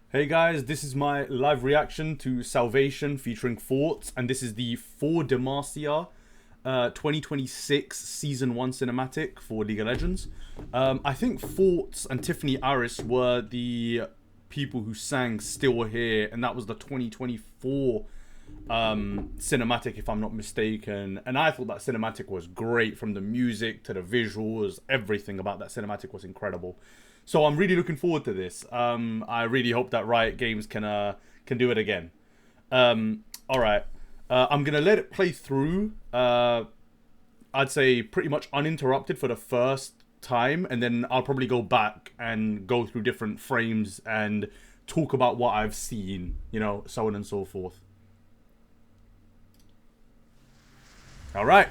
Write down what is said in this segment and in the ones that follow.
Hey guys, this is my live reaction to Salvation featuring Forts, and this is the For Demacia 2026 Season 1 cinematic for League of Legends. I think Forts and Tiffany Aris were the people who sang Still Here, and that was the 2024 cinematic, if I'm not mistaken. And I thought that cinematic was great, from the music to the visuals. Everything about that cinematic was incredible. So I'm really looking forward to this. I really hope that Riot Games can do it again. All right, I'm gonna let it play through. I'd say pretty much uninterrupted for the first time, and then I'll probably go back and go through different frames and talk about what I've seen, you know, so on and so forth. All right.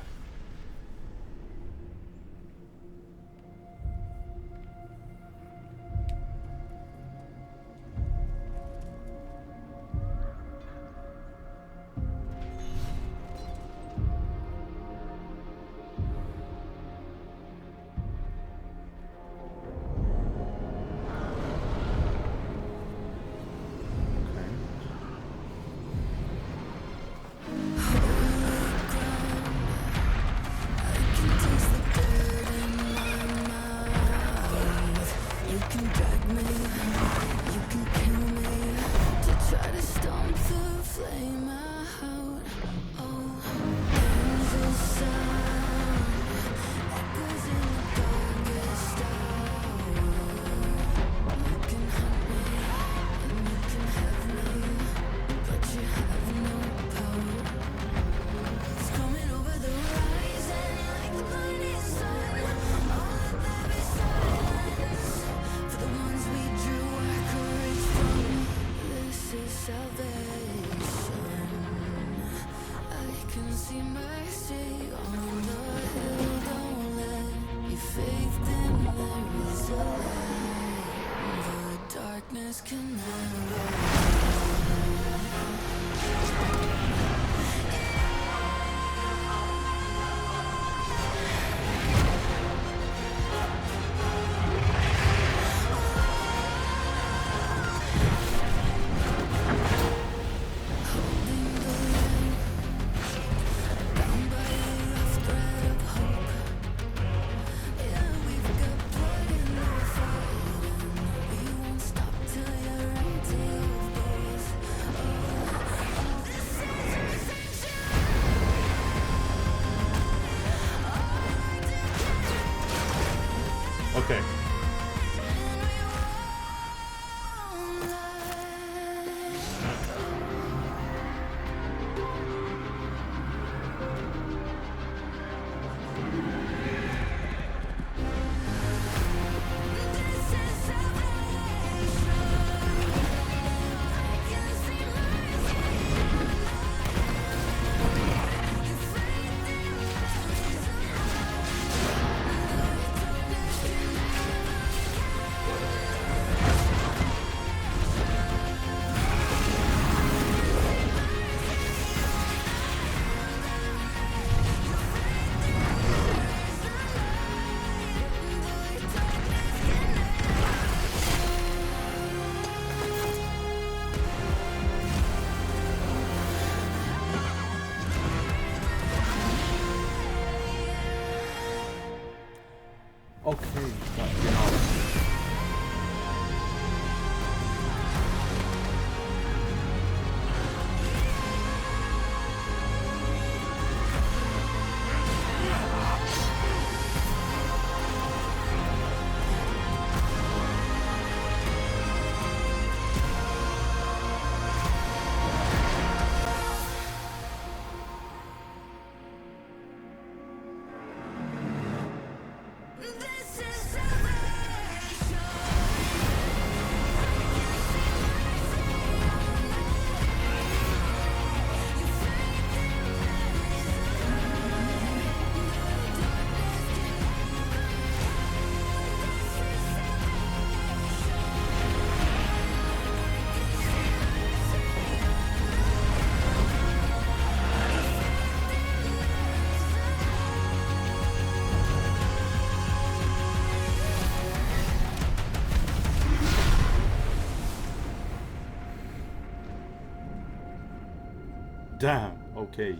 Damn. Okay.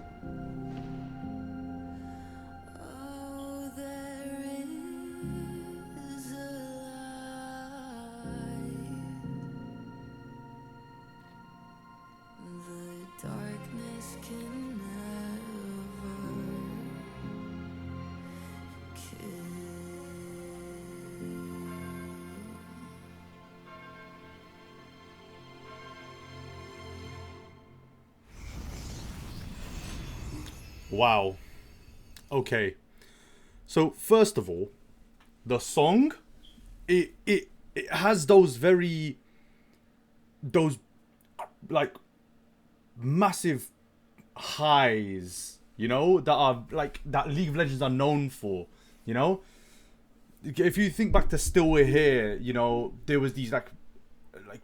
Oh, there is a light. The darkness can never kill. Wow. Okay. So first of all, the song, it has those those like massive highs, you know, that are like that League of Legends are known for, you know. If you think back to Still We're Here, you know, there was these like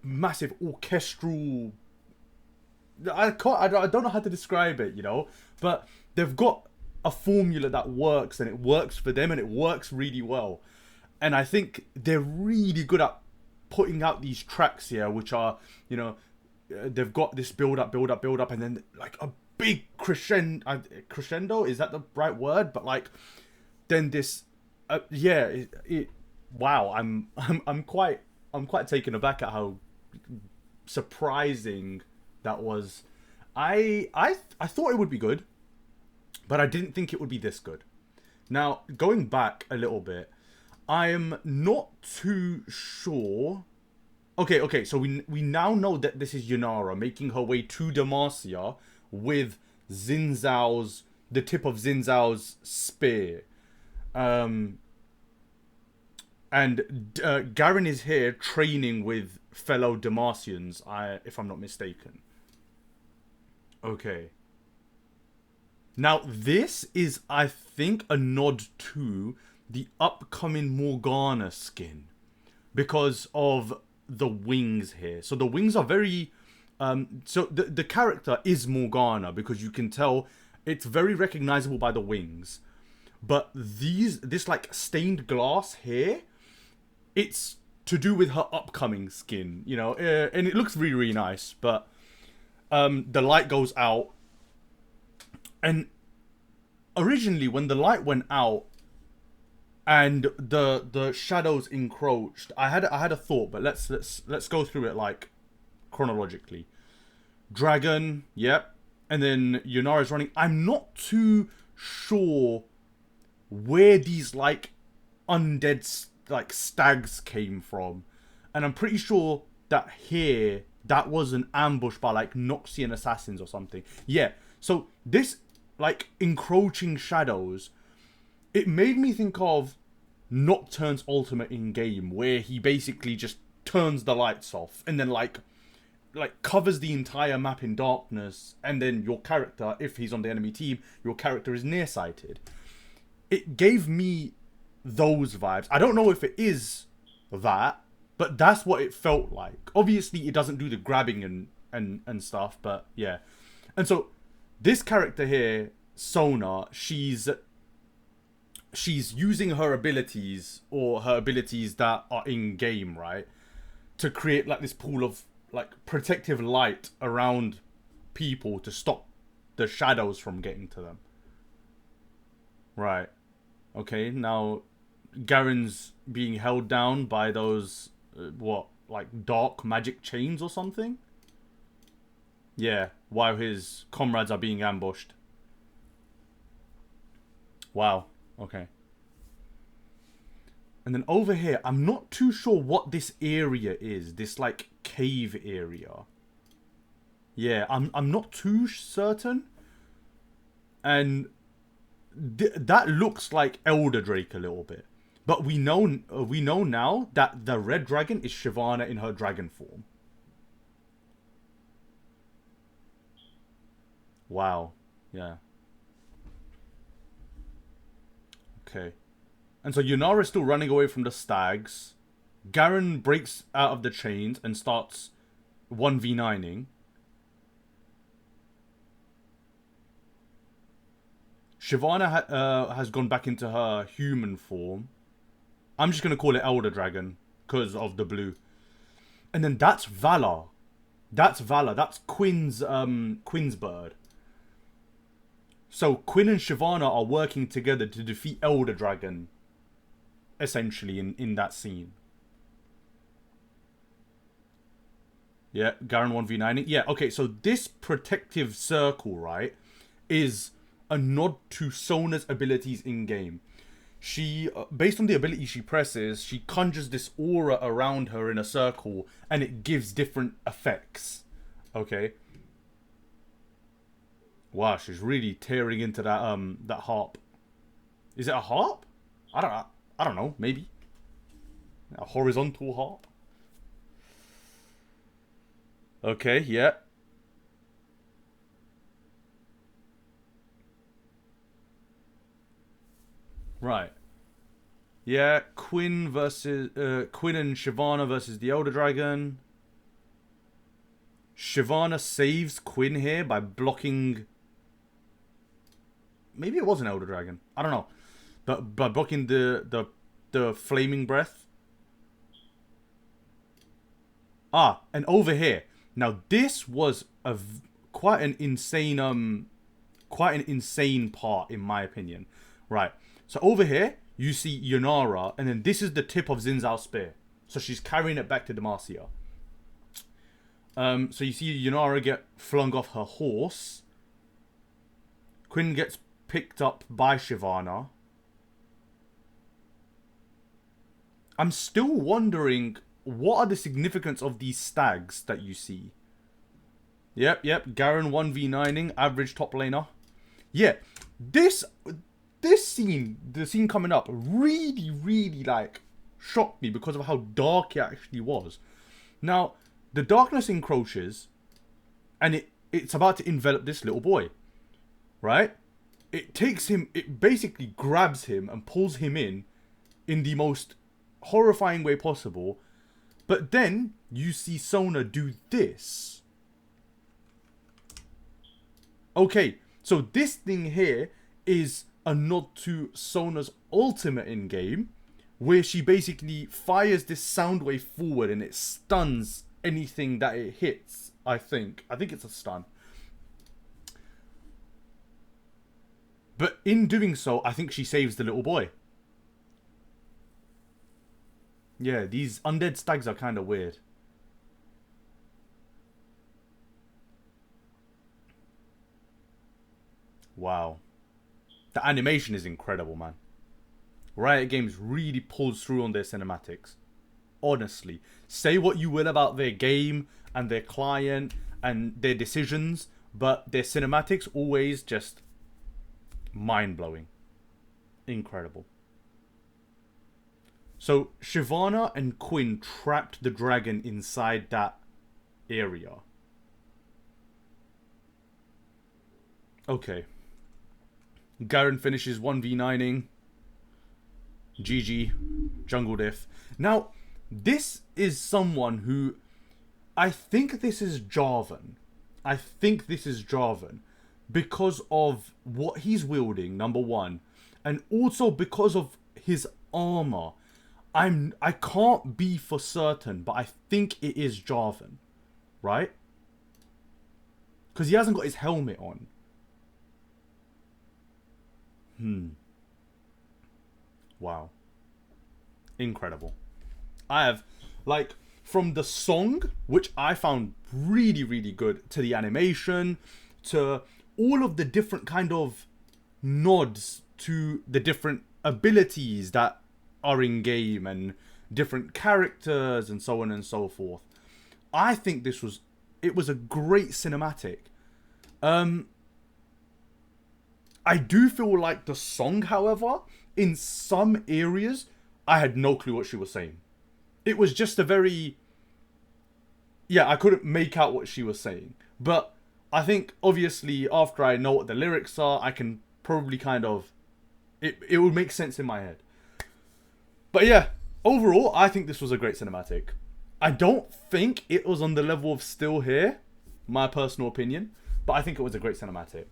massive orchestral. I don't know how to describe it, you know, but they've got a formula that works and it works for them and it works really well. And I think they're really good at putting out these tracks here, which are, you know, they've got this build up, and then like a big crescendo. Is that the right word? But like, then this, yeah, wow. I'm quite taken aback at how surprising that was. I thought it would be good, but I didn't think it would be this good. Now, going back a little bit, I am not too sure. Okay, so we now know that this is Yunara making her way to Demacia with the tip of Xin Zhao's spear. And Garen is here training with fellow Demacians, if I'm not mistaken. Okay. Now, this is, I think, a nod to the upcoming Morgana skin because of the wings here. So the wings are very... so the character is Morgana because you can tell it's very recognizable by the wings. But this like stained glass here, it's to do with her upcoming skin, you know, and it looks really, really nice. But the light goes out, and originally when the light went out and the shadows encroached, I had a thought, but let's go through it like chronologically. Dragon, yep, and then Yunara's running. I'm not too sure where these like undead like stags came from, and I'm pretty sure that here that was an ambush by like Noxian assassins or something. Yeah, so this like encroaching shadows, it made me think of Nocturne's ultimate in game, where he basically just turns the lights off and then like covers the entire map in darkness, and then your character, if he's on the enemy team, your character is nearsighted. It gave me those vibes. I don't know if it is that, but that's what it felt like. Obviously, it doesn't do the grabbing and stuff, but yeah. And so this character here, Sona, she's using her abilities, or her abilities that are in game, right, to create like this pool of like protective light around people to stop the shadows from getting to them. Right. Okay, now Garen's being held down by those what, like dark magic chains or something? Yeah, while his comrades are being ambushed. Wow. Okay. And then over here, I'm not too sure what this area is. This like cave area. Yeah, I'm not too certain. And that looks like Elder Drake a little bit. But we know now that the red dragon is Shyvana in her dragon form. Wow. Yeah. Okay. And so Yunara is still running away from the stags. Garen breaks out of the chains and starts 1v9ing. Shyvana has gone back into her human form. I'm just going to call it Elder Dragon because of the blue. And then that's Valor. That's Valor. That's Quinn's bird. So Quinn and Shyvana are working together to defeat Elder Dragon, essentially, in that scene. Yeah, Garen 1v9ing. Yeah, okay, so this protective circle, right, is a nod to Sona's abilities in-game. She, based on the ability she presses, she conjures this aura around her in a circle, and it gives different effects. Okay? Wow, she's really tearing into that harp. Is it a harp? I don't know, maybe. A horizontal harp? Okay, yeah. Right. Yeah, Quinn and Shyvana versus the Elder Dragon. Shyvana saves Quinn here by blocking. Maybe it was an Elder Dragon. I don't know, but by blocking the flaming breath. Ah, and over here. Now this was quite an insane part in my opinion. Right. So over here you see Yunara, and then this is the tip of Xin Zhao's spear. So she's carrying it back to Demacia. So you see Yunara get flung off her horse. Quinn gets picked up by Shyvana. I'm still wondering, what are the significance of these stags that you see? Yep. Garen 1v9ing, average top laner. Yeah, this scene, the scene coming up, really like shocked me because of how dark it actually was. Now, the darkness encroaches, and it's about to envelop this little boy, right? It takes him, it basically grabs him and pulls him in the most horrifying way possible. But then you see Sona do this. Okay, so this thing here is a nod to Sona's ultimate in game, where she basically fires this sound wave forward and it stuns anything that it hits. I think it's a stun. But in doing so, I think she saves the little boy. Yeah, these undead stags are kind of weird. Wow. The animation is incredible, man. Riot Games really pulls through on their cinematics. Honestly. Say what you will about their game and their client and their decisions, but their cinematics always just mind-blowing. Incredible. So, Shyvana and Quinn trapped the dragon inside that area. Okay. Garen finishes 1v9ing. GG. Jungle diff. Now, this is someone who... I think this is Jarvan. Because of what he's wielding, number one. And also because of his armor. I can't be for certain, but I think it is Jarvan. Right? Because he hasn't got his helmet on. Wow. Incredible. I have, like, from the song, which I found really good, to the animation, to all of the different kind of nods to the different abilities that are in game and different characters and so on and so forth. I think it was a great cinematic. I do feel like the song, however, in some areas, I had no clue what she was saying. It was just a very... Yeah, I couldn't make out what she was saying. But I think, obviously, after I know what the lyrics are, I can probably kind of... It would make sense in my head. But yeah, overall, I think this was a great cinematic. I don't think it was on the level of Still Here, my personal opinion. But I think it was a great cinematic.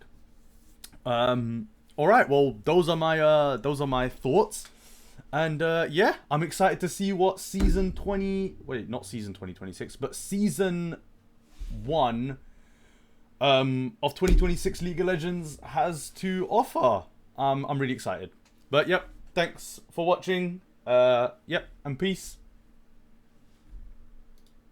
Alright, well, those are my thoughts. And yeah, I'm excited to see what season 20... Wait, not season 2026, but season 1 of 2026 League of Legends has to offer. I'm really excited. But yep, thanks for watching. Yep, and peace.